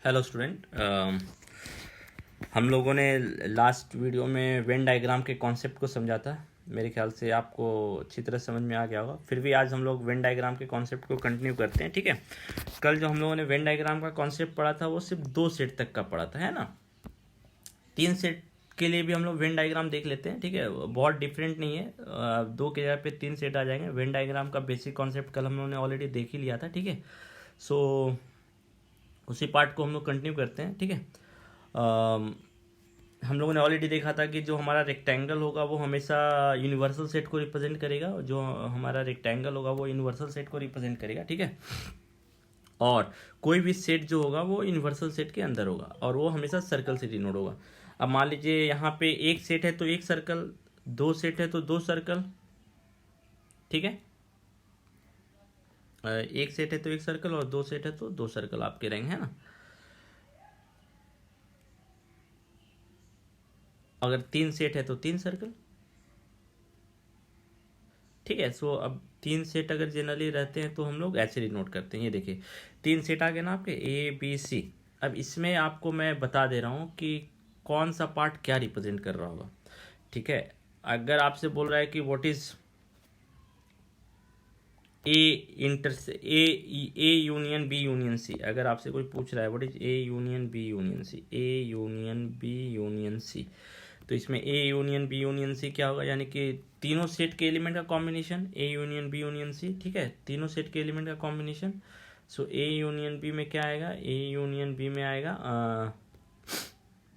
Hello student. हम लोगों ने लास्ट वीडियो में वेन डायग्राम के कॉन्सेप्ट को समझा था। मेरे ख्याल से आपको अच्छी तरह समझ में आ गया होगा। फिर भी आज हम लोग वेन डायग्राम के कॉन्सेप्ट को कंटिन्यू करते हैं, ठीक है। कल जो हम लोगों ने वेन डायग्राम का कॉन्सेप्ट पढ़ा था वो सिर्फ 2 सेट तक का पढ़ा था, है ना। 3 सेट के लिए भी हम लोग वेन डायग्राम देख लेते हैं, ठीक है। बहुत डिफरेंट नहीं है, 2 के जगह पे 3 सेट आ जाएंगे। वेन डायग्राम का बेसिक कॉन्सेप्ट कल हम लोगों ने ऑलरेडी देख ही लिया था, ठीक है। सो उसी पार्ट को हम लोग कंटिन्यू करते हैं, ठीक है। हम लोगों ने ऑलरेडी देखा था कि जो हमारा रेक्टेंगल होगा वो हमेशा यूनिवर्सल सेट को रिप्रेजेंट करेगा। जो हमारा रेक्टेंगल होगा वो यूनिवर्सल सेट को रिप्रेजेंट करेगा, ठीक है। और कोई भी सेट जो होगा वो यूनिवर्सल सेट के अंदर होगा और वो हमेशा सर्कल से डिनोट होगा। अब मान लीजिए यहाँ पे एक सेट है तो एक सर्कल, 2 सेट है तो 2 सर्कल, ठीक है। एक सेट है तो एक सर्कल और 2 सेट है तो 2 सर्कल आपके रहेंगे, है ना। अगर 3 सेट है तो 3 सर्कल, ठीक है। सो अब 3 सेट अगर जनरली रहते हैं तो हम लोग ऐसे डिनोट करते हैं। ये देखिए 3 सेट आ गए ना आपके ABC। अब इसमें आपको मैं बता दे रहा हूँ कि कौन सा पार्ट क्या रिप्रेजेंट कर रहा होगा, ठीक है। अगर आपसे बोल रहा है कि what is A union B union C, अगर आपसे कोई पूछ रहा है what is A union B union C, A union B union C, तो इसमें A union B union C क्या होगा, यानी कि तीनों सेट के एलिमेंट का combination A union B union C, ठीक है। तीनों सेट के एलिमेंट का combination. So A union B में क्या आएगा, ए यूनियन बी में आएगा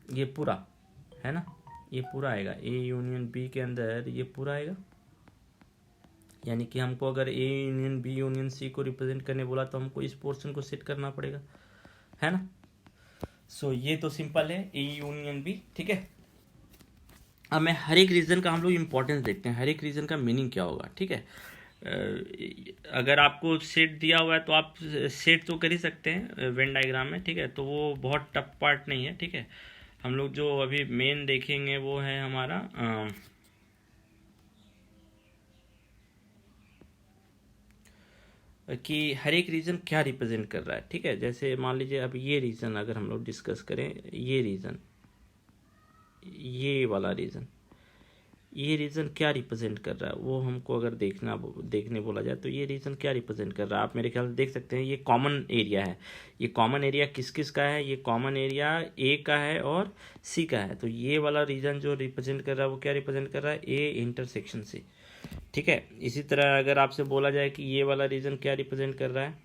ये पूरा, है ना। ये पूरा आएगा ए यूनियन बी के अंदर, ये पूरा आएगा। यानी कि हमको अगर A union B union C को रिप्रेजेंट करने बोला तो हमको इस पोर्शन को सेट करना पड़ेगा, है ना। सो ये तो सिंपल है ए यूनियन बी, ठीक है। अब मैं हर एक रीजन का हम लोग इम्पोर्टेंस देखते हैं, हर एक रीजन का मीनिंग क्या होगा, ठीक है। अगर आपको सेट दिया हुआ है तो आप सेट तो कर ही सकते हैं वेन डायग्राम में, ठीक है। तो वो बहुत टफ पार्ट नहीं है, ठीक है। हम लोग जो अभी मेन देखेंगे वो है हमारा कि हर एक रीजन क्या रिप्रेजेंट कर रहा है, ठीक है। जैसे मान लीजिए अब ये रीजन अगर हम लोग डिस्कस करें, ये रीजन, ये वाला रीजन, ये रीजन क्या रिप्रेजेंट कर रहा है वो हमको अगर देखने बोला जाए तो ये रीजन क्या रिप्रेजेंट कर रहा है। आप मेरे ख्याल से देख सकते हैं ये कॉमन एरिया है। ये कॉमन एरिया किस किस का है, ये कॉमन एरिया ए का है और सी का है। तो ये वाला रीजन जो रिप्रेजेंट कर रहा है वो क्या रिप्रेजेंट कर रहा है, ए इंटरसेक्शन सी, ठीक है। इसी तरह अगर आपसे बोला जाए कि ये वाला रीजन क्या रिप्रेजेंट कर रहा है,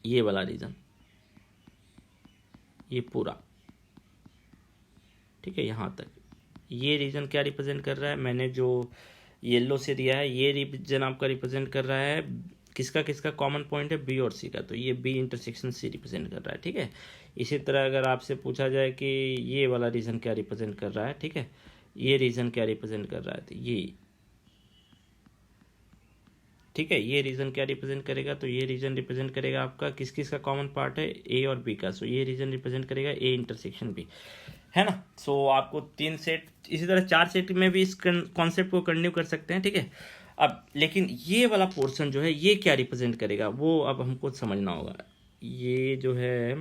ये वाला रीजन, ये पूरा, ठीक है, यहाँ तक ये रीजन क्या रिप्रेजेंट कर रहा है, मैंने जो येलो से दिया है ये रीजन आपका रिप्रेजेंट कर रहा है किसका किसका कॉमन पॉइंट है, बी और सी का। तो ये बी इंटरसेक्शन सी रिप्रेजेंट कर रहा है, ठीक है। इसी तरह अगर आपसे पूछा जाए कि ये वाला रीजन क्या रिप्रेजेंट कर रहा है, ठीक है, ये रीजन क्या रिप्रेजेंट कर रहा है, तो ये, ठीक है, ये रीजन क्या रिप्रेजेंट करेगा, तो ये रीजन रिप्रेजेंट करेगा आपका किस किस का कॉमन पार्ट है, ए और बी का। सो ये रीजन रिप्रेजेंट करेगा ए इंटरसेक्शन बी, है ना। सो आपको 3 सेट, इसी तरह 4 सेट में भी इस कॉन्सेप्ट को कंटिन्यू कर सकते हैं, ठीक है। अब लेकिन ये वाला पोर्शन जो है ये क्या रिप्रेजेंट करेगा वो अब हमको समझना होगा। ये जो है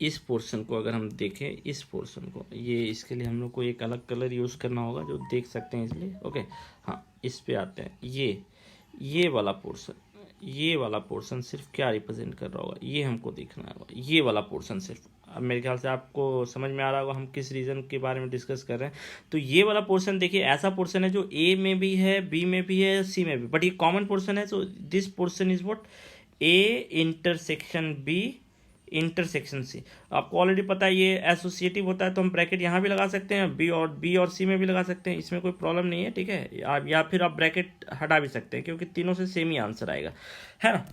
इस पोर्शन को अगर हम देखें, इस पोर्शन को, ये इसके लिए हम लोग को एक अलग कलर यूज़ करना होगा जो देख सकते हैं इसलिए, ओके। हाँ, इस पे आते हैं। ये वाला पोर्शन, ये वाला पोर्शन सिर्फ क्या रिप्रेजेंट कर रहा होगा ये हमको देखना होगा। ये वाला पोर्शन सिर्फ, अब मेरे ख्याल से आपको समझ में आ रहा होगा हम किस रीजन के बारे में डिस्कस कर रहे हैं। तो ये वाला पोर्शन देखिए ऐसा पोर्शन है जो ए में भी है, बी में भी है, सी में भी, बट ये कॉमन पोर्शन है। So this portion is what, A intersection B intersection C. आपको ऑलरेडी पता है ये एसोसिएटिव होता है तो हम ब्रैकेट यहाँ भी लगा सकते हैं, बी और सी में भी लगा सकते हैं, इसमें कोई प्रॉब्लम नहीं है, ठीक है। आप या फिर आप ब्रैकेट हटा भी सकते हैं क्योंकि तीनों से सेम ही आंसर आएगा, है ना।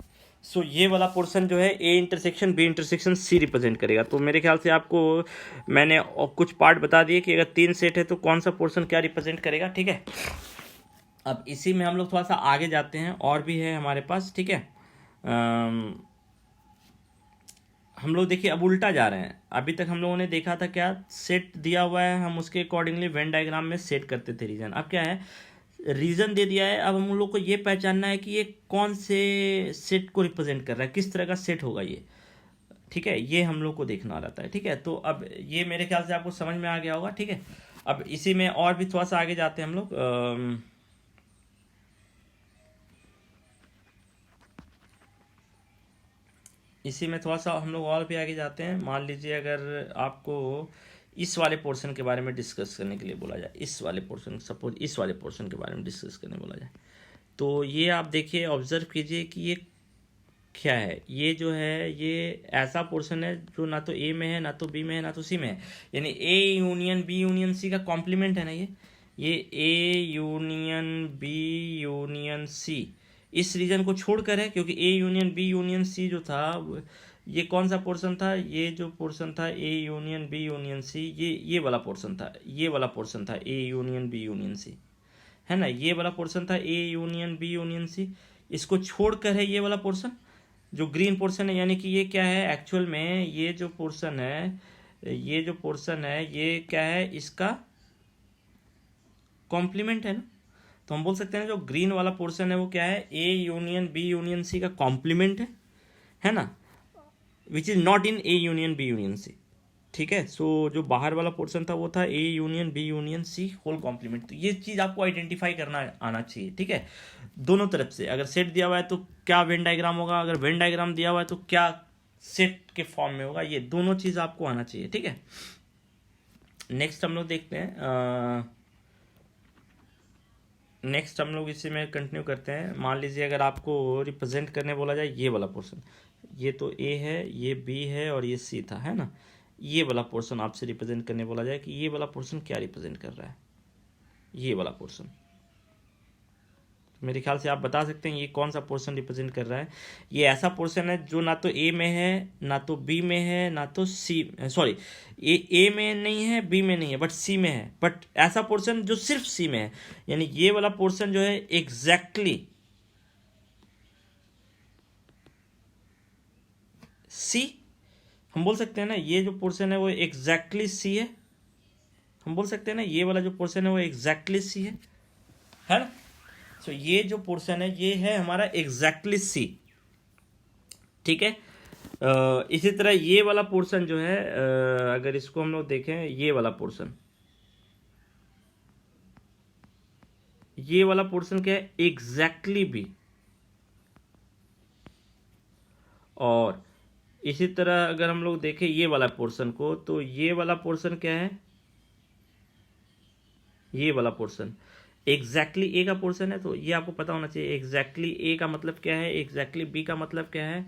सो ये वाला पोर्शन जो है A intersection B intersection C represent करेगा। तो मेरे ख्याल से आपको मैंने कुछ पार्ट बता दिए कि अगर 3 सेट है तो कौन सा पोर्शन क्या रिप्रेजेंट करेगा, ठीक है। अब इसी में हम लोग थोड़ा सा आगे जाते हैं, और भी है हमारे पास, ठीक है। हम लोग देखिए अब उल्टा जा रहे हैं। अभी तक हम लोगों ने देखा था क्या, सेट दिया हुआ है हम उसके अकॉर्डिंगली वेन डायग्राम में सेट करते थे रीजन। अब क्या है, रीजन दे दिया है। अब हम लोग को ये पहचानना है कि ये कौन से सेट को रिप्रेजेंट कर रहा है, किस तरह का सेट होगा ये, ठीक है, ये हम लोग को देखना रहता है, ठीक है। तो अब ये मेरे ख्याल से आपको समझ में आ गया होगा, ठीक है। अब इसी में और भी थोड़ा सा आगे जाते हैं हम लोग। इसी में थोड़ा सा हम लोग और भी आगे जाते हैं। मान लीजिए अगर आपको इस वाले पोर्शन के बारे में डिस्कस करने के लिए बोला जाए, इस वाले पोर्शन, सपोज इस वाले पोर्शन के बारे में डिस्कस करने बोला जाए, तो ये आप देखिए, ऑब्जर्व कीजिए कि ये क्या है। ये जो है ये ऐसा पोर्शन है जो ना तो ए में है, ना तो बी में है, ना तो सी में है, यानी A union B union C का कॉम्प्लीमेंट है ना ये A union B union C इस रीजन को छोड़कर है, क्योंकि A union B union C जो था ये कौन सा पोर्शन था, ये जो पोर्शन था A union B union C, ये वाला पोर्शन था, ये वाला पोर्शन था A union B union C, है ना, ये वाला पोर्शन था A union B union C. इसको छोड़कर है ये वाला पोर्शन जो ग्रीन पोर्शन है, यानी कि ये क्या है एक्चुअल में, ये जो पोर्शन है, ये जो पोर्शन है ये क्या है, इसका कॉम्प्लीमेंट है ना। तो हम बोल सकते हैं जो ग्रीन वाला पोर्शन है वो क्या है, A union B union C का कॉम्प्लीमेंट है ना, which is not in A union B union C, ठीक है। सो जो बाहर वाला पोर्शन था वो था A union B union C whole complement. तो ये चीज़ आपको आइडेंटिफाई करना आना चाहिए, ठीक है, दोनों तरफ से। अगर सेट दिया हुआ है तो क्या वेन डायग्राम होगा, अगर वेन डायग्राम दिया हुआ है तो क्या सेट के फॉर्म में होगा, ये दोनों चीज़ आपको आना चाहिए, ठीक है। नेक्स्ट हम लोग देखते हैं, नेक्स्ट हम लोग इसी में कंटिन्यू करते हैं। मान लीजिए अगर आपको रिप्रेजेंट करने बोला जाए ये वाला पोर्शन, ये तो ए है, ये बी है और ये सी था, है ना, ये वाला पोर्शन आपसे रिप्रेजेंट करने बोला जाए कि ये वाला पोर्शन क्या रिप्रेजेंट कर रहा है, ये वाला पोर्शन। मेरे ख्याल से आप बता सकते हैं ये कौन सा पोर्शन रिप्रेजेंट कर रहा है। ये ऐसा पोर्शन है जो ना तो ए में है, ना तो बी में है, ना तो सी, सॉरी ए में नहीं है, बी में नहीं है, बट सी में है, बट ऐसा पोर्शन जो सिर्फ सी में है, यानी ये वाला पोर्शन जो है एग्जैक्टली सी, हम बोल सकते हैं ना ये जो पोर्शन है वो एग्जैक्टली सी है, हम बोल सकते हैं ना ये वाला जो पोर्शन है वो एग्जैक्टली सी है ना। सो ये जो पोर्शन है ये है हमारा एग्जैक्टली सी, ठीक है। इसी तरह ये वाला पोर्शन जो है, अगर इसको हम लोग देखें, ये वाला पोर्शन, ये वाला पोर्शन क्या है, एग्जैक्टली बी। और इसी तरह अगर हम लोग देखें ये वाला पोर्शन को, तो ये वाला पोर्शन क्या है, ये वाला पोर्शन एग्जैक्टली ए का पोर्शन है। तो ये आपको पता होना चाहिए एग्जैक्टली ए का मतलब क्या है, एग्जैक्टली बी का मतलब क्या है,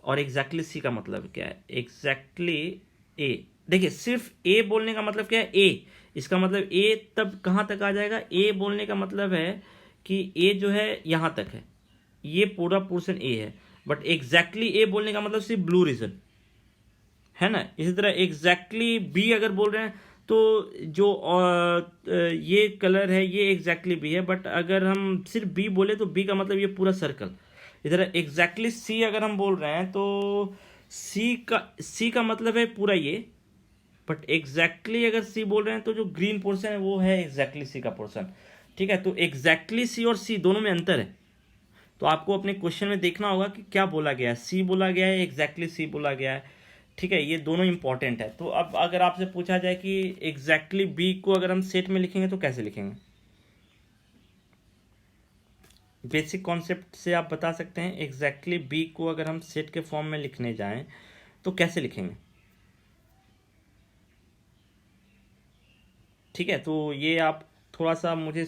और एग्जैक्टली सी का मतलब क्या है। एग्जैक्टली ए, देखिए सिर्फ ए बोलने का मतलब क्या है, ए, इसका मतलब ए तब कहाँ तक आ जाएगा, ए बोलने का मतलब है कि ए जो है यहाँ तक है, ये पूरा पोर्शन ए है, बट एग्जैक्टली ए बोलने का मतलब सिर्फ ब्लू रीजन, है ना। इसी तरह एग्जैक्टली बी अगर बोल रहे हैं तो जो ये कलर है ये एग्जैक्टली बी है, बट अगर हम सिर्फ बी बोले तो बी का मतलब ये पूरा सर्कल। इधर एग्जैक्टली सी अगर हम बोल रहे हैं तो सी का मतलब है पूरा ये, बट एग्जैक्टली अगर सी बोल रहे हैं तो जो ग्रीन पोर्शन है वो है एग्जैक्टली सी का पोर्शन, ठीक है। तो एग्जैक्टली सी और सी दोनों में अंतर है, तो आपको अपने क्वेश्चन में देखना होगा कि क्या बोला गया है, सी बोला गया है, एग्जैक्टली सी बोला गया है, ठीक है, ये दोनों इंपॉर्टेंट है। तो अब अगर आपसे पूछा जाए कि एग्जैक्टली बी को अगर हम सेट में लिखेंगे तो कैसे लिखेंगे, बेसिक कॉन्सेप्ट से आप बता सकते हैं एग्जैक्टली बी को अगर हम सेट के फॉर्म में लिखने जाएं तो कैसे लिखेंगे, ठीक है। तो ये आप थोड़ा सा मुझे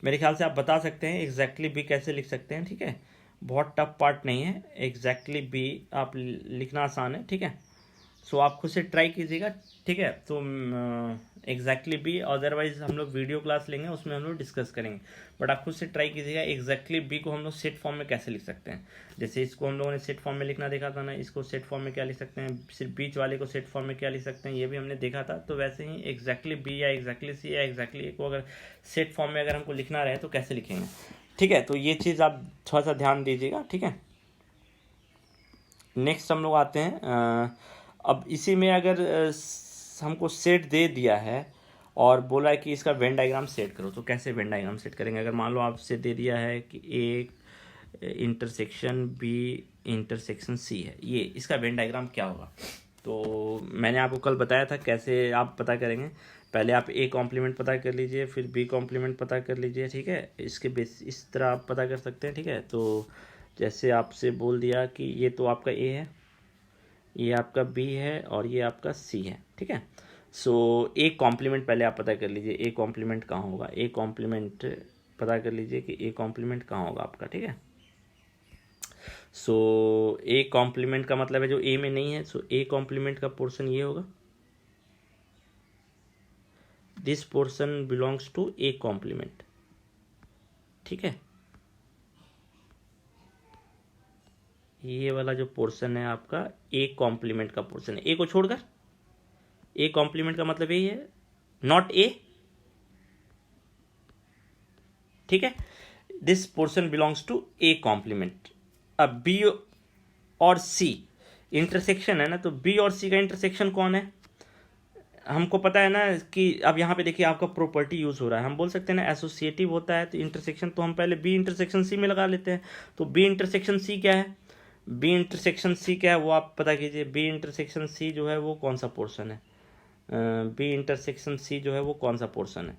मेरे ख्याल से आप बता सकते हैं एग्जैक्टली बी कैसे लिख सकते हैं, ठीक है, बहुत टफ पार्ट नहीं है, एग्जैक्टली बी आप लिखना आसान है, ठीक है। सो आप खुद से ट्राई कीजिएगा, ठीक है। तो एग्जैक्टली बी, अदरवाइज हम लोग वीडियो क्लास लेंगे उसमें हम लोग डिस्कस करेंगे, बट आप खुद से ट्राई कीजिएगा एग्जैक्टली बी को हम लोग सेट फॉर्म में कैसे लिख सकते हैं। जैसे इसको हम लोगों ने सेट फॉर्म में लिखना देखा था ना, इसको सेट फॉर्म में क्या लिख सकते हैं, सिर्फ बीच वाले को सेट फॉर्म में क्या लिख सकते हैं, ये भी हमने देखा था। तो वैसे ही एग्जैक्टली बी या एग्जैक्टली सी या एग्जैक्टली ए को अगर सेट फॉर्म में अगर हमको लिखना रहे तो कैसे लिखेंगे, ठीक है। तो ये चीज़ आप थोड़ा सा ध्यान दीजिएगा, ठीक है। नेक्स्ट हम लोग आते हैं, अब इसी में अगर हमको सेट दे दिया है और बोला है कि इसका वेन डायग्राम सेट करो। तो कैसे वेन डायग्राम सेट करेंगे? अगर मान लो आपसे दे दिया है कि एक इंटरसेक्शन बी इंटरसेक्शन सी है, ये इसका वेन डायग्राम क्या होगा? तो मैंने आपको कल बताया था कैसे आप पता करेंगे। पहले आप ए कॉम्प्लीमेंट पता कर लीजिए, फिर बी कॉम्प्लीमेंट पता कर लीजिए, ठीक है। इसके बेस इस तरह आप पता कर सकते हैं, ठीक है। तो जैसे आपसे बोल दिया कि ये तो आपका ए है, ये आपका बी है और ये आपका सी है, ठीक है। सो ए कॉम्प्लीमेंट पहले आप पता कर लीजिए, ए कॉम्प्लीमेंट कहाँ होगा। ए कॉम्प्लीमेंट पता कर लीजिए कि ए कॉम्प्लीमेंट कहाँ होगा आपका, ठीक है। सो ए कॉम्प्लीमेंट का मतलब है जो ए में नहीं है, सो ए कॉम्प्लीमेंट का पोर्शन ये होगा, this portion belongs to A complement, ठीक है। ये वाला जो पोर्शन है आपका ए कॉम्प्लीमेंट का पोर्शन है, ए को छोड़कर। ए कॉम्प्लीमेंट का मतलब यही है, नॉट ए, ठीक है। This portion belongs to A complement. अब बी और सी इंटरसेक्शन है ना, तो बी और सी का इंटरसेक्शन कौन है? हमको पता है ना कि अब यहाँ पे देखिए आपका प्रॉपर्टी यूज हो रहा है, हम बोल सकते हैं ना एसोसिएटिव होता है तो इंटरसेक्शन, तो हम पहले बी इंटरसेक्शन सी में लगा लेते हैं। तो बी इंटरसेक्शन सी क्या है? बी इंटरसेक्शन सी क्या है वो आप पता कीजिए। बी इंटरसेक्शन सी जो है वो कौन सा पोर्शन है? बी इंटरसेक्शन सी जो है वो कौन सा पोर्शन है?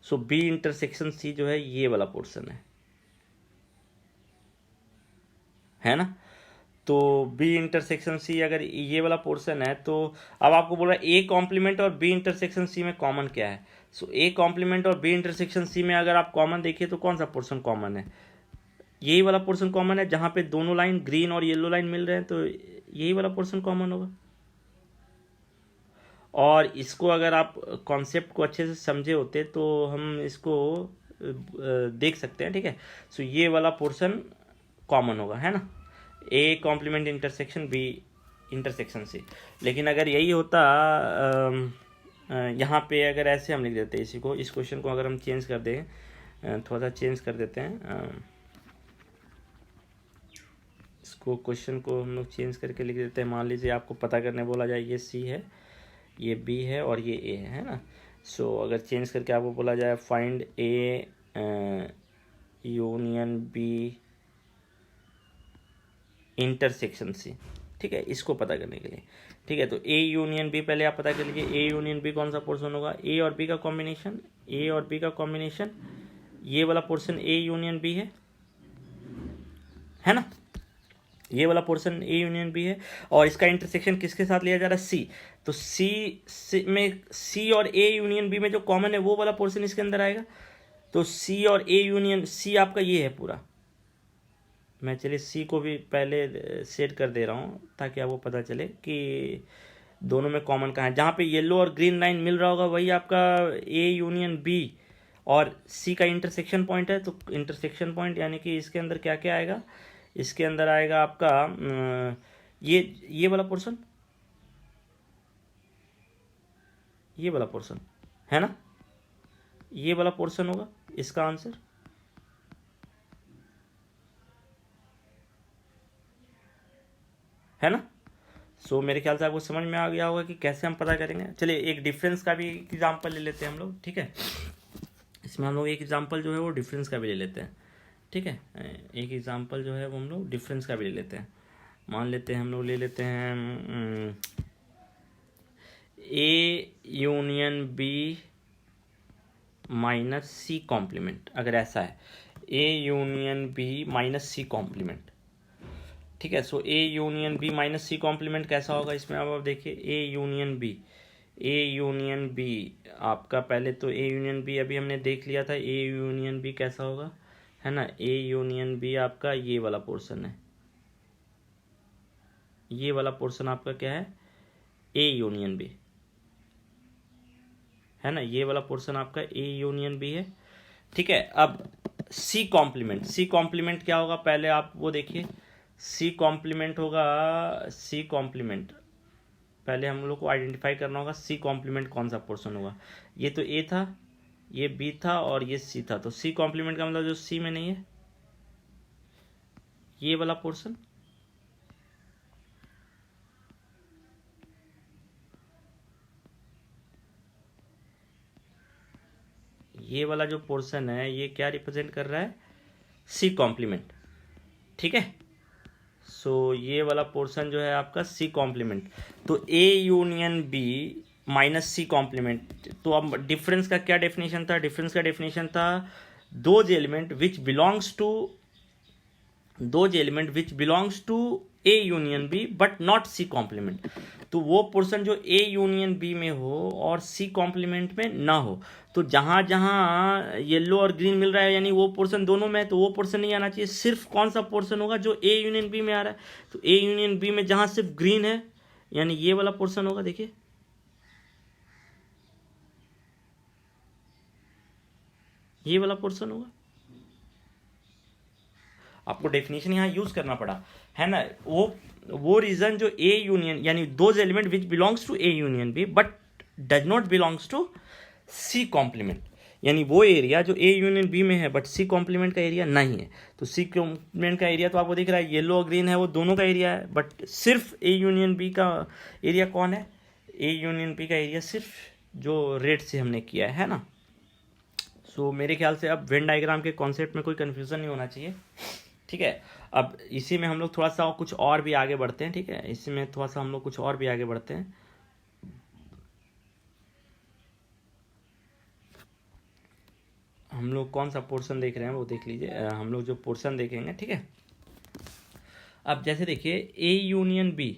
सो बी इंटरसेक्शन सी जो है ये वाला पोर्शन है ना। तो बी इंटरसेक्शन सी अगर ये वाला पोर्शन है, तो अब आपको बोल रहा है ए कॉम्प्लीमेंट और बी इंटरसेक्शन सी में कॉमन क्या है। सो ए कॉम्प्लीमेंट और बी इंटरसेक्शन सी में अगर आप कॉमन देखिए तो कौन सा पोर्शन कॉमन है? यही वाला पोर्शन कॉमन है, जहां पे दोनों लाइन ग्रीन और येलो लाइन मिल रहे हैं, तो यही वाला पोर्शन कॉमन होगा। और इसको अगर आप कॉन्सेप्ट को अच्छे से समझे होते तो हम इसको देख सकते हैं, ठीक है। सो ये वाला पोर्शन कॉमन होगा, है ना। A complement intersection B intersection C. लेकिन अगर यही होता यहाँ पे अगर ऐसे हम लिख देते इसी को, इस क्वेश्चन को अगर हम चेंज कर दें, थोड़ा सा चेंज कर देते हैं इसको, क्वेश्चन को हम लोग चेंज करके लिख देते हैं। मान लीजिए आपको पता करने बोला जाए ये सी है, ये बी है और ये ए है ना। सो अगर चेंज करके आपको बोला जाए find A union B intersection C, ठीक है, इसको पता करने के लिए, ठीक है। तो ए यूनियन बी पहले आप पता कर लीजिए, ए यूनियन बी कौन सा पोर्शन होगा? ए और बी का कॉम्बिनेशन, ए और बी का कॉम्बिनेशन, ये वाला पोर्शन ए यूनियन बी है ना। ये वाला पोर्शन ए यूनियन बी है और इसका इंटरसेक्शन किसके साथ लिया जा रहा है? सी। तो सी में सी और ए यूनियन बी में जो कॉमन है वो वाला पोर्शन इसके अंदर आएगा। तो सी और ए यूनियन सी आपका ये है पूरा। मैं चलिए सी को भी पहले सेट कर दे रहा हूँ ताकि आपको पता चले कि दोनों में कॉमन कहाँ है। जहाँ पे येलो और ग्रीन लाइन मिल रहा होगा वही आपका ए यूनियन बी और सी का इंटरसेक्शन पॉइंट है। तो इंटरसेक्शन पॉइंट यानी कि इसके अंदर क्या क्या आएगा? इसके अंदर आएगा आपका ये वाला पोर्शन, ये वाला पोर्शन है ना, ये वाला पोर्शन होगा इसका आंसर, है ना। सो मेरे ख्याल से आपको समझ में आ गया होगा कि कैसे हम पता करेंगे। चलिए एक डिफरेंस का भी एग्जांपल ले लेते हैं हम लोग, ठीक है। इसमें हम लोग एक एग्जांपल जो है वो डिफरेंस का भी ले लेते हैं, ठीक है। एक एग्जांपल जो है वो हम लोग डिफरेंस का भी ले लेते हैं। मान लेते हैं हम लोग ले लेते हैं A union B minus C complement. अगर ऐसा है A union B minus C complement, ठीक है। So A union B minus C complement कैसा होगा? इसमें अब आप देखिए ए यूनियन बी आपका, पहले तो ए यूनियन बी अभी हमने देख लिया था, ए यूनियन बी कैसा होगा, है ना। ए यूनियन बी आपका ये वाला पोर्शन है, ये वाला पोर्शन आपका क्या है? ए यूनियन बी है ना, ये वाला पोर्शन आपका ए यूनियन बी है, ठीक है। अब सी कॉम्प्लीमेंट क्या होगा? पहले आप वो देखिए, सी कॉम्प्लीमेंट होगा, सी कॉम्प्लीमेंट पहले हम लोग को आइडेंटिफाई करना होगा सी कॉम्प्लीमेंट कौन सा पोर्शन होगा। ये तो ए था, ये बी था और ये सी था। तो सी कॉम्प्लीमेंट का मतलब जो सी में नहीं है, ये वाला पोर्शन, ये वाला जो पोर्शन है ये क्या रिप्रेजेंट कर रहा है, सी कॉम्प्लीमेंट, ठीक है। सो ये वाला पोर्शन जो है आपका सी कॉम्प्लीमेंट, तो A union B minus C complement. तो अब डिफरेंस का क्या डेफिनेशन था, डिफरेंस का डेफिनेशन था those element which belongs to A union B but not C complement. तो वो पोर्शन जो ए यूनियन बी में हो और सी कॉम्प्लीमेंट में ना हो, तो जहाँ जहाँ येलो और ग्रीन मिल रहा है यानी वो पोर्शन दोनों में है, तो वो पोर्शन नहीं आना चाहिए। सिर्फ कौन सा पोर्शन होगा, जो ए यूनियन बी में आ रहा है। तो ए यूनियन बी में जहाँ सिर्फ ग्रीन है यानी ये वाला पोर्शन होगा, देखिए ये वाला पोर्शन होगा। आपको डेफिनेशन यहाँ यूज करना पड़ा है ना। वो रीजन जो ए यूनियन यानी those element which belongs to A union B but does not belongs to C complement, यानी वो एरिया जो ए यूनियन बी में है बट सी कॉम्प्लीमेंट का एरिया नहीं है। तो सी कॉम्प्लीमेंट का एरिया तो आपको दिख रहा है, येलो और ग्रीन है, वो दोनों का एरिया है, बट सिर्फ ए यूनियन बी का एरिया कौन है, ए यूनियन बी का एरिया सिर्फ जो रेड से हमने किया है ना। सो मेरे ख्याल से अब वेन डायग्राम के कॉन्सेप्ट में कोई कन्फ्यूज़न नहीं होना चाहिए, ठीक है। अब इसी में हम लोग थोड़ा सा कुछ और भी आगे बढ़ते हैं, ठीक है। इसी में थोड़ा सा हम लोग कुछ और भी आगे बढ़ते हैं। हम लोग कौन सा पोर्शन देख रहे हैं वो देख लीजिए। हम लोग जो पोर्शन देखेंगे, ठीक है। अब जैसे देखिए ए यूनियन बी,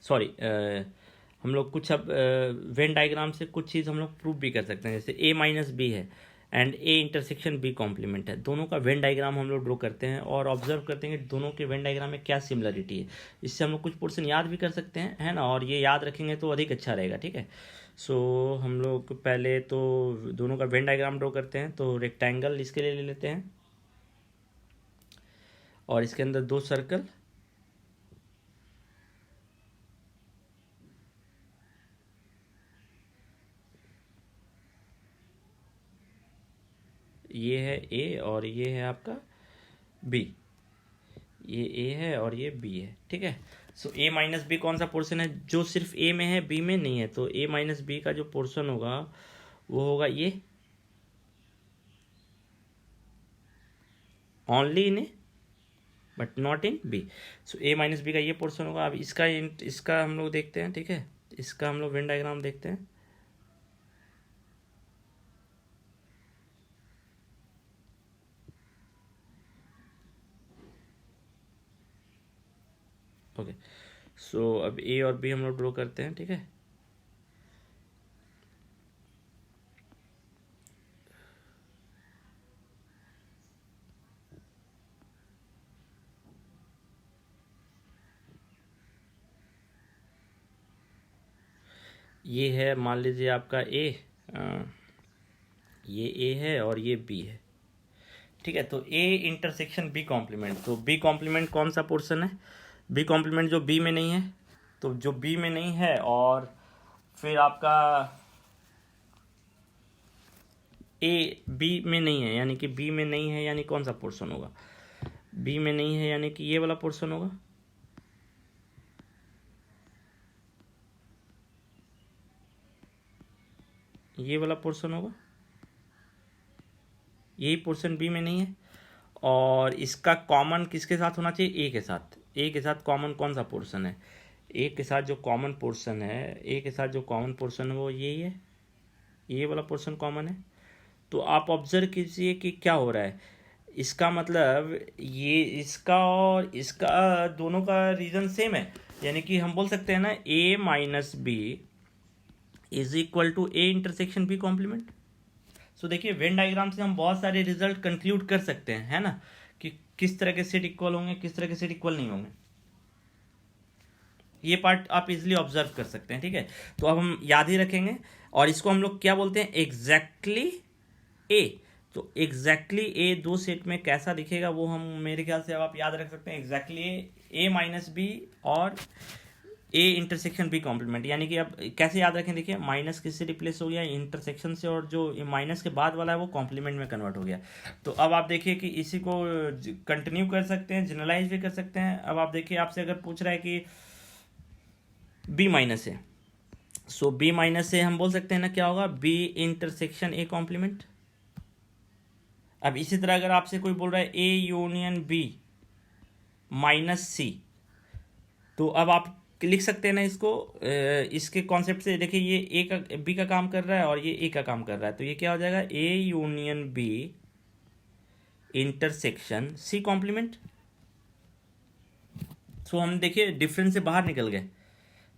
सॉरी, हम लोग कुछ अब वेन डायग्राम से कुछ चीज़ हम लोग प्रूव भी कर सकते हैं। जैसे ए माइनस बी है and A intersection B complement है, दोनों का वेन डायग्राम हम लोग ड्रॉ करते हैं और ऑब्जर्व करते हैं कि दोनों के वेन डायग्राम में क्या सिमिलरिटी है। इससे हम लोग कुछ पोर्शन याद भी कर सकते हैं, है ना, और ये याद रखेंगे तो अधिक अच्छा रहेगा, ठीक है। सो हम लोग पहले तो दोनों का वेन डायग्राम ड्रॉ करते हैं। तो रेक्टेंगल इसके लिए ले लेते हैं और इसके अंदर दो सर्कल, ये है ए और ये है आपका बी, ये ए है और ये बी है, ठीक है। सो ए माइनस बी कौन सा पोर्शन है, जो सिर्फ ए में है बी में नहीं है। तो ए माइनस बी का जो पोर्शन होगा वो होगा ये, only in A but not in B. So A minus B का ये पोर्शन होगा। अब इसका हम लोग देखते हैं, ठीक है। इसका हम लोग वेन डायग्राम देखते हैं। ओके, सो अब ए और बी हम लोग ड्रॉ करते हैं, ठीक है। ये है मान लीजिए आपका ए, ये ए है और ये बी है, ठीक है। तो ए इंटरसेक्शन बी कॉम्प्लीमेंट, तो बी कॉम्प्लीमेंट कौन सा पोर्शन है, बी कॉम्प्लीमेंट जो बी में नहीं है। तो जो बी में नहीं है और फिर आपका ए बी में नहीं है, यानी कि बी में नहीं है यानी कौन सा पोर्शन होगा, बी में नहीं है यानी कि ये वाला पोर्शन होगा, ये वाला पोर्शन होगा, यही पोर्शन बी में नहीं है। और इसका कॉमन किसके साथ होना चाहिए, ए के साथ। ए के साथ कॉमन कौन सा पोर्शन है, ए के साथ जो कॉमन पोर्शन है, ए के साथ जो कॉमन पोर्शन है वो यही है, ये वाला पोर्शन कॉमन है। तो आप ऑब्जर्व कीजिए कि क्या हो रहा है। इसका मतलब ये इसका और इसका दोनों का रीजन सेम है, यानी कि हम बोल सकते हैं ना A minus B is equal to A intersection B complement. So देखिए वेन डायग्राम से हम बहुत सारे रिजल्ट कंक्लूड कर सकते हैं, है ना, कि किस तरह के सेट इक्वल होंगे, किस तरह के सेट इक्वल नहीं होंगे। ये पार्ट आप इजिली ऑब्जर्व कर सकते हैं, ठीक है। तो अब हम याद ही रखेंगे और इसको हम लोग क्या बोलते हैं, एग्जैक्टली ए। तो एग्जैक्टली ए दो सेट में कैसा दिखेगा वो हम मेरे ख्याल से अब आप याद रख सकते हैं, एग्जैक्टली ए माइनस बी और ए इंटरसेक्शन बी कॉम्प्लीमेंट। यानी कि अब कैसे याद रखें, देखिए माइनस किससे रिप्लेस हो गया, इंटरसेक्शन से, और जो माइनस के बाद वाला है वो कॉम्प्लीमेंट में कन्वर्ट हो गया। तो अब आप देखिए कि इसी को कंटिन्यू कर सकते हैं, जनरलाइज भी कर सकते हैं। अब आप देखिए आपसे अगर पूछ रहा है कि बी माइनस है, सो बी माइनस से हम बोल सकते हैं ना क्या होगा, बी इंटरसेक्शन ए कॉम्प्लीमेंट। अब इसी तरह अगर आपसे कोई बोल रहा है ए यूनियन बी माइनस सी, तो अब आप लिख सकते हैं ना इसको इसके कॉन्सेप्ट से। देखिए ये ए का बी का काम कर रहा है और ये ए का काम कर रहा है, तो ये क्या हो जाएगा, A union B intersection C complement. So हम देखिए डिफरेंस से बाहर निकल गए,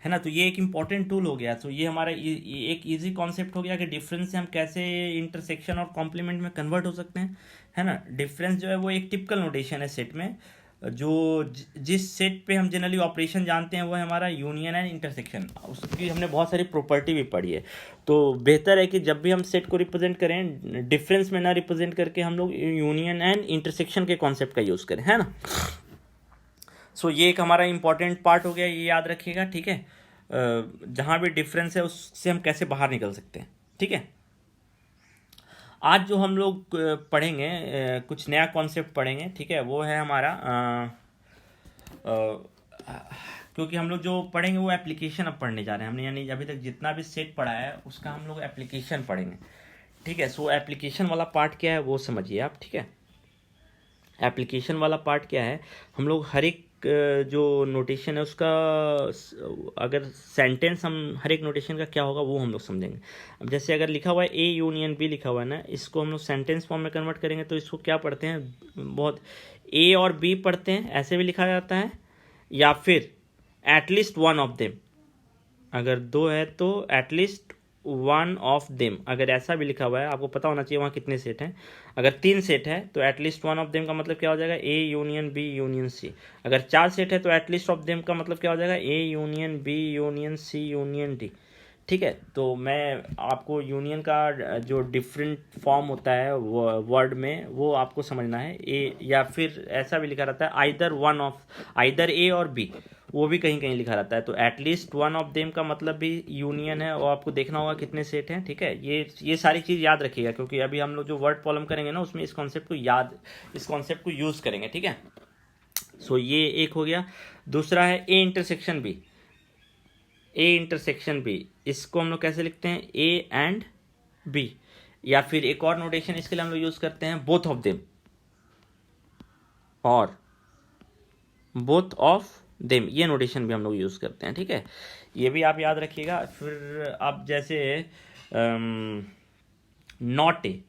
है ना। तो ये एक इंपॉर्टेंट टूल हो गया। तो ये हमारा एक इजी कॉन्सेप्ट हो गया कि डिफरेंस से हम कैसे इंटरसेक्शन और कॉम्प्लीमेंट में कन्वर्ट हो सकते हैं, है ना। डिफरेंस जो है वो एक टिपिकल नोटेशन है सेट में, जो जिस सेट पे हम जनरली ऑपरेशन जानते हैं वो है हमारा यूनियन एंड इंटरसेक्शन। उसकी हमने बहुत सारी प्रॉपर्टी भी पढ़ी है। तो बेहतर है कि जब भी हम सेट को रिप्रेजेंट करें, डिफरेंस में ना रिप्रेजेंट करके हम लोग यूनियन एंड इंटरसेक्शन के कॉन्सेप्ट का यूज़ करें, है ना। सो ये एक हमारा इंपॉर्टेंट पार्ट हो गया, ये याद रखिएगा, ठीक है। जहाँ भी डिफरेंस है उससे हम कैसे बाहर निकल सकते हैं, ठीक है। आज जो हम लोग पढ़ेंगे कुछ नया कॉन्सेप्ट पढ़ेंगे, ठीक है। वो है हमारा क्योंकि हम लोग जो पढ़ेंगे वो एप्लीकेशन अब पढ़ने जा रहे हैं हमने, यानी अभी तक जितना भी सेट पढ़ा है उसका हम लोग एप्लीकेशन पढ़ेंगे, ठीक है। सो एप्लीकेशन वाला पार्ट क्या है वो समझिए आप, ठीक है। एप्लीकेशन वाला पार्ट क्या है, हम लोग हर एक जो नोटेशन है उसका अगर सेंटेंस हम हर एक नोटेशन का क्या होगा वो हम लोग समझेंगे। अब जैसे अगर लिखा हुआ है ए यूनियन बी लिखा हुआ है ना, इसको हम लोग सेंटेंस फॉर्म में कन्वर्ट करेंगे तो इसको क्या पढ़ते हैं, बहुत ए और बी पढ़ते हैं, ऐसे भी लिखा जाता है, या फिर एटलीस्ट वन ऑफ देम, अगर दो है तो एटलीस्ट वन ऑफ देम, अगर ऐसा भी लिखा हुआ है आपको पता होना चाहिए वहाँ कितने सेट हैं। अगर 3 सेट है तो एटलीस्ट वन ऑफ देम का मतलब क्या हो जाएगा, A union B union C. अगर 4 सेट है तो एटलीस्ट ऑफ देम का मतलब क्या हो जाएगा, A union B union C union D, ठीक है। तो मैं आपको यूनियन का जो डिफरेंट फॉर्म होता है वर्ड में वो आपको समझना है। ए या फिर ऐसा भी लिखा रहता है आइदर वन ऑफ, आइदर ए और बी, वो भी कहीं कहीं लिखा रहता है। तो एटलीस्ट वन ऑफ देम का मतलब भी यूनियन है, और आपको देखना होगा कितने सेट हैं, ठीक है। ये सारी चीज़ याद रखिएगा, क्योंकि अभी हम लोग जो वर्ड प्रॉब्लम करेंगे ना उसमें इस कॉन्सेप्ट को यूज़ करेंगे, ठीक है। सो ये एक हो गया। दूसरा है A intersection B. A intersection B, इसको हम लोग कैसे लिखते हैं, ए एंड बी, या फिर एक और नोटेशन इसके लिए हम लोग यूज़ करते हैं बोथ ऑफ देम, और बोथ ऑफ देम, ये नोटेशन भी हम लोग यूज़ करते हैं, ठीक है। ये भी आप याद रखिएगा। फिर आप जैसे नॉट ए,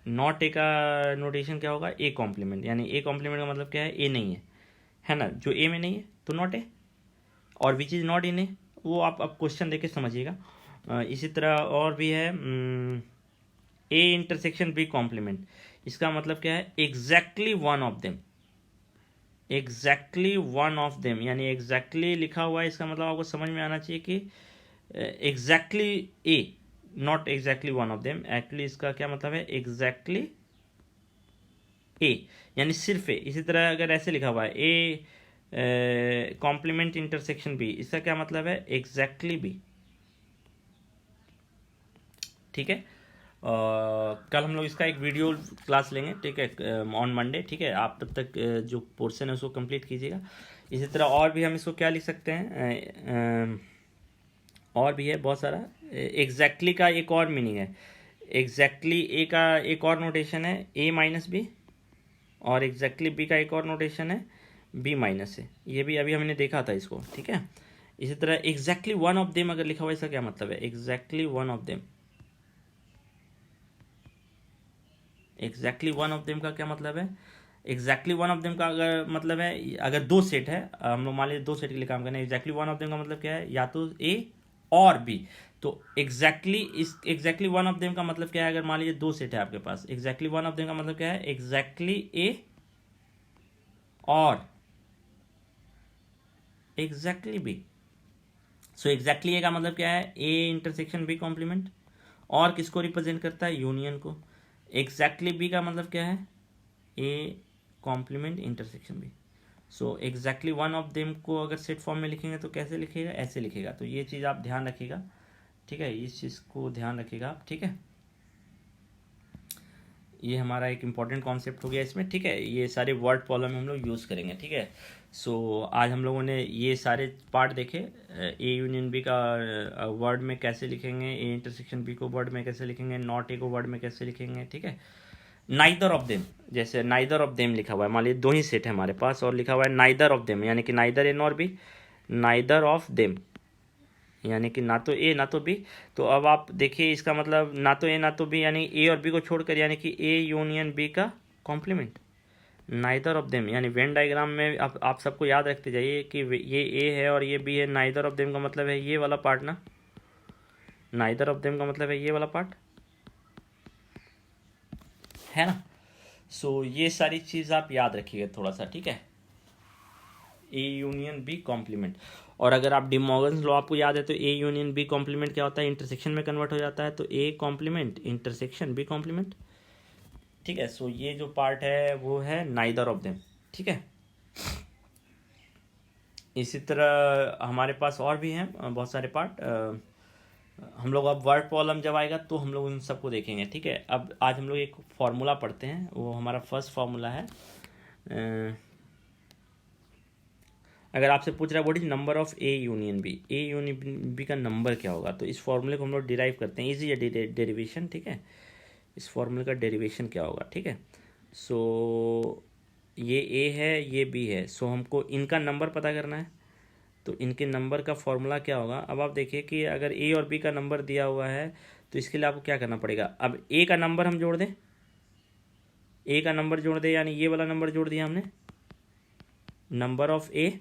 नॉट ए का नोटेशन क्या होगा, ए कॉम्प्लीमेंट, यानी ए कॉम्प्लीमेंट का मतलब क्या है, ए नहीं है ना, जो ए में नहीं है तो नॉट ए, और विच इज़ नॉट इन ए, वो आप अब क्वेश्चन देके समझिएगा। इसी तरह और भी है ए इंटरसेक्शन बी कॉम्प्लीमेंट, इसका मतलब क्या है, exactly one of them, exactly one of them, यानी एग्जैक्टली लिखा हुआ है, इसका मतलब आपको समझ में आना चाहिए कि exactly A, not exactly one of them. Actually इसका क्या मतलब है, एग्जैक्टली ए, यानी सिर्फ ए। इसी तरह अगर ऐसे लिखा हुआ है ए कॉम्प्लीमेंट इंटरसेक्शन बी, इसका क्या मतलब है, एग्जैक्टली बी, ठीक है। कल हम लोग इसका एक वीडियो क्लास लेंगे, ठीक है, ऑन मंडे, ठीक है। आप तब तक जो पोर्शन है उसको कंप्लीट कीजिएगा। इसी तरह और भी हम इसको क्या लिख सकते हैं, और भी है बहुत सारा। एग्जैक्टली का एक और मीनिंग है, एग्जैक्टली ए का एक और नोटेशन है ए माइनस बी, और एग्जैक्टली बी का एक और नोटेशन है बी माइनस ए, ये भी अभी हमने देखा था इसको, ठीक है। इसी तरह एग्जैक्टली वन ऑफ देम अगर लिखा हुआ है, इसका क्या मतलब है, exactly one of them, exactly one of them का क्या मतलब है, एग्जैक्टली वन ऑफ देम का अगर मतलब है, अगर 2 सेट है, हम लोग मान लीजिए 2 सेट के लिए काम करना है, एग्जैक्टली वन ऑफ देम का मतलब क्या है, या तो ए और बी। तो एग्जैक्टली वन ऑफ देम का मतलब क्या है, अगर मान लीजिए 2 सेट है आपके पास, एग्जैक्टली वन ऑफ देम का मतलब क्या है, एग्जैक्टली ए और एग्जैक्टली बी। सो एग्जैक्टली ए का मतलब क्या है, ए इंटरसेक्शन बी कॉम्प्लीमेंट, और किसको रिप्रेजेंट करता है, यूनियन को। एग्जैक्टली बी का मतलब क्या है, A complement intersection B. So exactly one of them को अगर सेट फॉर्म में लिखेंगे तो कैसे लिखेगा, ऐसे लिखेगा। तो ये चीज़ आप ध्यान रखिएगा, ठीक है, इस चीज़ को ध्यान रखिएगा आप, ठीक है। ये हमारा एक इम्पॉर्टेंट कॉन्सेप्ट हो गया इसमें, ठीक है। ये सारे वर्ड प्रॉब्लम हम लोग यूज़ करेंगे, ठीक है। सो आज हम लोगों ने ये सारे पार्ट देखे, ए यूनियन बी का वर्ड में कैसे लिखेंगे, ए इंटरसेक्शन बी को वर्ड में कैसे लिखेंगे, नॉट ए को वर्ड में कैसे लिखेंगे, ठीक है। नाइदर ऑफ देम, जैसे नाइदर ऑफ देम लिखा हुआ है, मान लीजिए दो ही सेट है हमारे पास और लिखा हुआ है नाइदर ऑफ देम, यानी कि neither A nor be, neither of them यानी कि ना तो ए ना तो बी। तो अब आप देखिए इसका मतलब ना तो ए ना तो बी यानी ए और बी को छोड़कर, यानी कि ए यूनियन बी का कॉम्प्लीमेंट। नाइदर ऑफ देम यानी वेन डायग्राम में आप सबको याद रखते जाइए कि ये ए है और ये बी है, नाइदर ऑफ देम का मतलब है ये वाला पार्ट ना, नाइदर ऑफ देम का मतलब है ये वाला पार्ट, है ना। सो ये सारी चीज़ आप याद रखिएगा थोड़ा सा, ठीक है। A union B complement. और अगर आप डी मॉर्गन्स लॉ आपको याद है तो ए यूनियन बी कॉम्प्लीमेंट क्या होता है, इंटरसेक्शन में कन्वर्ट हो जाता है, तो A complement intersection B complement, ठीक है। सो ये जो पार्ट है वो है नाइदर ऑफ देम, ठीक है। इसी तरह हमारे पास और भी हैं बहुत सारे पार्ट, हम लोग अब वर्ड प्रॉब्लम जब आएगा तो हम लोग उन सबको देखेंगे, ठीक है। अब आज हम लोग एक फॉर्मूला पढ़ते हैं, वो हमारा फर्स्ट फॉर्मूला है। अगर आपसे पूछ रहा है what is number of A union B, A union B का नंबर क्या होगा, तो इस फॉर्मूले को हम लोग डिराइव करते हैं, इजी है डेरिवेशन, ठीक है। इस फॉर्मूले का डेरिवेशन क्या होगा, ठीक है। सो ये ए है ये बी है, सो हमको इनका नंबर पता करना है, तो इनके नंबर का फॉर्मूला क्या होगा। अब आप देखिए कि अगर ए और बी का नंबर दिया हुआ है तो इसके लिए आपको क्या करना पड़ेगा। अब ए का नंबर हम जोड़ दें, ए का नंबर जोड़ दें यानी ये वाला नंबर जोड़ दिया हमने, नंबर ऑफ ए,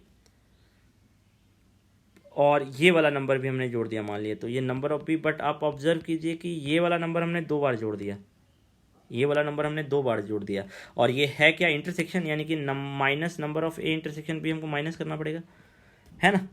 और ये वाला नंबर भी हमने जोड़ दिया मान लिया, तो ये नंबर ऑफ बी। बट आप ऑब्जर्व कीजिए कि ये वाला नंबर हमने दो बार जोड़ दिया, ये वाला नंबर हमने दो बार जोड़ दिया, और ये है क्या, इंटरसेक्शन, यानी कि minus number of A intersection B हमको माइनस करना पड़ेगा, है ना।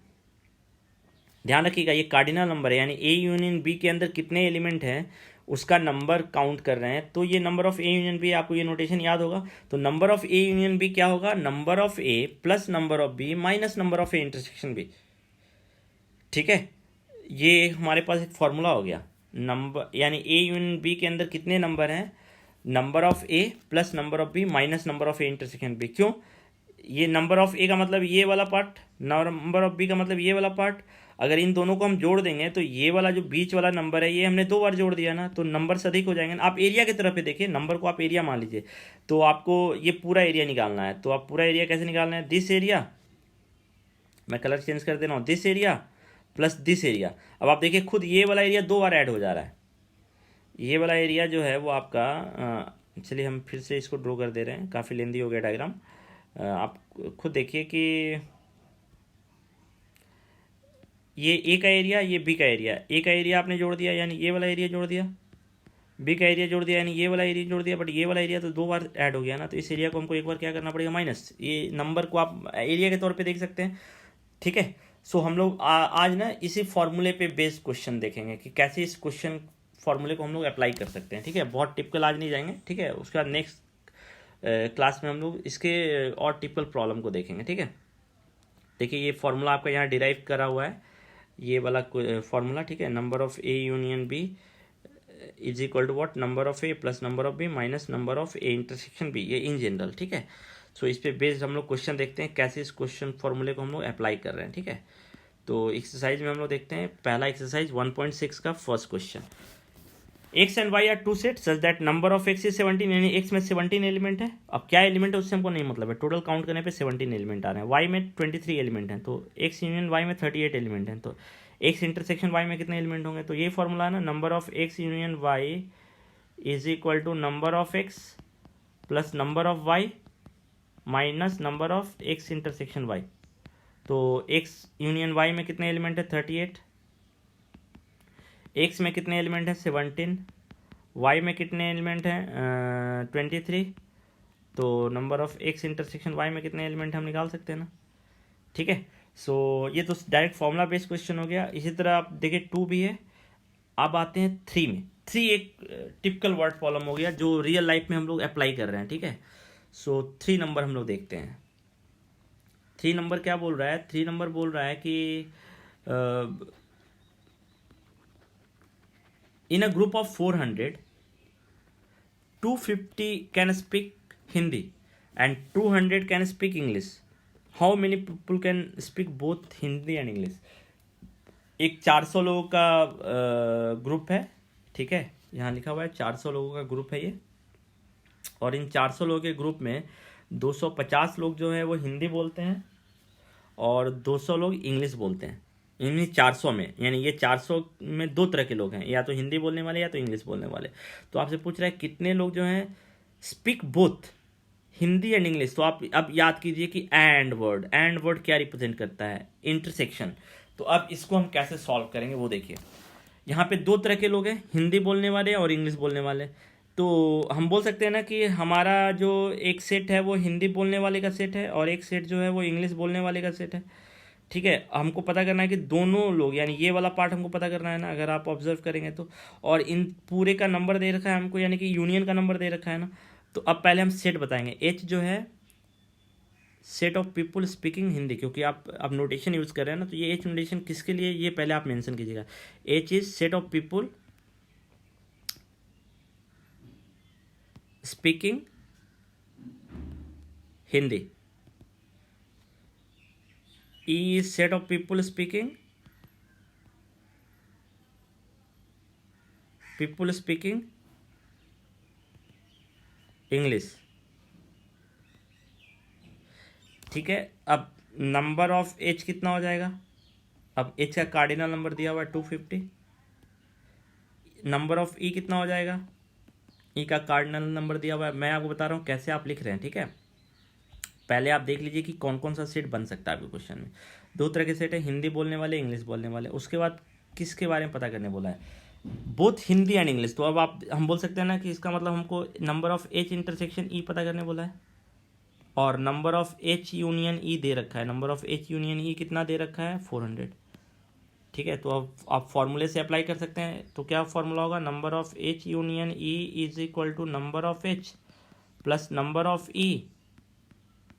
ध्यान रखिएगा ये कार्डिनल नंबर है, यानी ए यूनियन बी के अंदर कितने एलिमेंट हैं उसका नंबर काउंट कर रहे हैं, तो ये number of A union B, आपको ये नोटेशन याद होगा। तो number of A union B क्या होगा, number of A plus number of B minus number of A intersection B, ठीक है। ये हमारे पास एक फॉर्मूला हो गया, नंबर यानी ए यूनियन बी के अंदर कितने नंबर हैं, number of A plus number of B minus number of A intersection B. क्यों, ये नंबर ऑफ ए का मतलब ये वाला पार्ट, नंबर ऑफ बी का मतलब ये वाला पार्ट, अगर इन दोनों को हम जोड़ देंगे तो ये वाला जो बीच वाला नंबर है ये हमने दो बार जोड़ दिया ना, तो नंबर से अधिक हो जाएंगे ना। आप एरिया की तरफ पे देखिए, नंबर को आप एरिया मान लीजिए, तो आपको ये पूरा एरिया निकालना है, तो आप पूरा एरिया कैसे निकालना है, दिस एरिया, मैं कलर चेंज कर दे रहा हूँ, this area plus this area. अब आप देखिए खुद ये वाला एरिया दो बार ऐड हो जा रहा है, ये वाला एरिया जो है वो आपका, चलिए हम फिर से इसको ड्रॉ कर दे रहे हैं, काफ़ी लेंदी हो गया डायग्राम। आप खुद देखिए कि ये ए का एरिया, ये बी का एरिया, ए का एरिया आपने जोड़ दिया यानी ये वाला एरिया जोड़ दिया, बी का एरिया जोड़ दिया यानी ये वाला एरिया जोड़ दिया, बट ये वाला एरिया तो दो बार ऐड हो गया ना, तो इस एरिया को हमको एक बार क्या करना पड़ेगा, माइनस। ये नंबर को आप एरिया के तौर पे देख सकते हैं, ठीक है। सो हम लोग आज ना इसी फॉर्मूले पे बेस्ड क्वेश्चन देखेंगे कि कैसे इस क्वेश्चन फॉर्मूले को हम लोग अप्लाई कर सकते हैं, ठीक है। बहुत टिपिकल आज नहीं जाएंगे, ठीक है। उसके बाद नेक्स्ट क्लास में हम लोग इसके और टिपिकल प्रॉब्लम को देखेंगे, ठीक है। देखिए ये फॉर्मूला आपका यहाँ डिराइव करा हुआ है, ये वाला फॉर्मूला, ठीक है। Number of A union B is equal to what, number of A plus number of B minus number of A intersection B, ये इन जनरल, ठीक है। सो इस पे बेस्ड हम लोग क्वेश्चन देखते हैं कैसे इस क्वेश्चन फॉर्मूले को हम लोग अप्लाई कर रहे हैं, ठीक है। तो एक्सरसाइज में हम लोग देखते हैं पहला एक्सरसाइज 1.6 का first question, X and Y are two set such that number of X is 17, यानी एक्स में 17 एलिमेंट है। अब क्या एलिमेंट है उससे हमको नहीं मतलब है, टोटल काउंट करने पे 17 एलिमेंट आ रहे हैं। वाई में 23 एलिमेंट हैं, तो एक्स यूनियन वाई में 38 एलिमेंट हैं, तो एक्स इंटरसेक्शन वाई में कितने एलिमेंट होंगे, तो ये फॉर्मूला है ना, number of X union Y is equal to number of X plus number of Y minus number of X intersection Y. तो एक्स यूनियन वाई में कितने एलिमेंट है, 38, एक्स में कितने एलिमेंट हैं, 17, वाई में कितने एलिमेंट हैं, 23, तो number of X intersection Y में कितने एलिमेंट हम निकाल सकते हैं ना, ठीक है। सो ये तो डायरेक्ट फॉर्मूला बेस्ड क्वेश्चन हो गया। इसी तरह आप देखिए 2 भी है। अब आते हैं 3 में, 3 एक टिपिकल वर्ड प्रॉब्लम हो गया जो रियल लाइफ में हम लोग अप्लाई कर रहे हैं, ठीक है। सो 3 नंबर हम लोग देखते हैं। 3 नंबर क्या बोल रहा है, 3 नंबर बोल रहा है कि in a group of 400 250 can speak Hindi and 200 can speak English, how many people can speak both Hindi and English. एक 400 लोगों का ग्रुप है, ठीक है, यहाँ लिखा हुआ है 400 लोगों का ग्रुप है ये, और इन 400 लोगों के ग्रुप में 250 लोग जो है वो हिंदी बोलते हैं और 200 लोग इंग्लिश बोलते हैं। इन्हीं 400 में, यानी ये 400 में दो तरह के लोग हैं, या तो हिंदी बोलने वाले या तो इंग्लिश बोलने वाले। तो आपसे पूछ रहा है कितने लोग जो हैं speak both Hindi and English. तो आप अब याद कीजिए कि एंड वर्ड क्या रिप्रेजेंट करता है, इंटरसेक्शन। तो अब इसको हम कैसे सॉल्व करेंगे वो देखिए। यहाँ पे दो तरह के लोग हैं, हिंदी बोलने वाले और इंग्लिश बोलने वाले। तो हम बोल सकते हैं ना कि हमारा जो एक सेट है वो हिंदी बोलने वाले का सेट है और एक सेट जो है वो इंग्लिश बोलने वाले का सेट है, ठीक है। हमको पता करना है कि दोनों लोग, यानी ये वाला पार्ट हमको पता करना है ना, अगर आप ऑब्जर्व करेंगे तो। और इन पूरे का नंबर दे रखा है हमको, यानी कि यूनियन का नंबर दे रखा है ना। तो अब पहले हम सेट बताएंगे। एच जो है set of people speaking Hindi, क्योंकि आप अब नोटेशन यूज़ कर रहे हैं ना, तो ये एच नोटेशन किसके लिए, ये पहले आप मेंशन कीजिएगा। H is set of people speaking Hindi, E is set of people speaking English, ठीक है। अब नंबर ऑफ एच कितना हो जाएगा, अब एच का कार्डिनल नंबर दिया हुआ है 250, नंबर ऑफ ई कितना हो जाएगा, ई का कार्डिनल नंबर दिया हुआ है। मैं आपको बता रहा हूँ कैसे आप लिख रहे हैं, ठीक है। पहले आप देख लीजिए कि कौन कौन सा सेट बन सकता है आपके क्वेश्चन में। दो तरह के सेट है, हिंदी बोलने वाले, इंग्लिश बोलने वाले। उसके बाद किसके बारे में पता करने बोला है, बोथ हिंदी एंड इंग्लिश। तो अब हम बोल सकते हैं ना कि इसका मतलब हमको नंबर ऑफ एच इंटरसेक्शन ई पता करने बोला है, और नंबर ऑफ एच यूनियन ई दे रखा है। नंबर ऑफ एच यूनियन ई कितना दे रखा है, 400, ठीक है। तो अब आप फॉर्मूले से अप्लाई कर सकते हैं। तो क्या फॉर्मूला होगा, number of H union E is equal to number of H plus number of E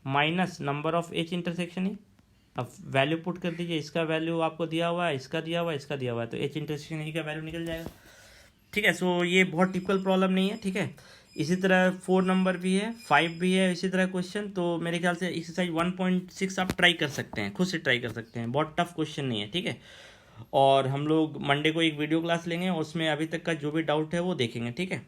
minus number of H intersection E. अब वैल्यू पुट कर दीजिए, इसका वैल्यू आपको दिया हुआ है, इसका दिया हुआ है, इसका दिया हुआ है, तो एच इंटरसेक्शन ई का वैल्यू निकल जाएगा, ठीक है। सो ये बहुत टिपिकल प्रॉब्लम नहीं है, ठीक है। इसी तरह 4 नंबर भी है, 5 भी है, इसी तरह क्वेश्चन। तो मेरे ख्याल से एक्सरसाइज 1.6 आप ट्राई कर सकते हैं, खुद से ट्राई कर सकते हैं, बहुत टफ क्वेश्चन नहीं है, ठीक है। और हम लोग मंडे को एक वीडियो क्लास लेंगे, उसमें अभी तक का जो भी डाउट है वो देखेंगे, ठीक है।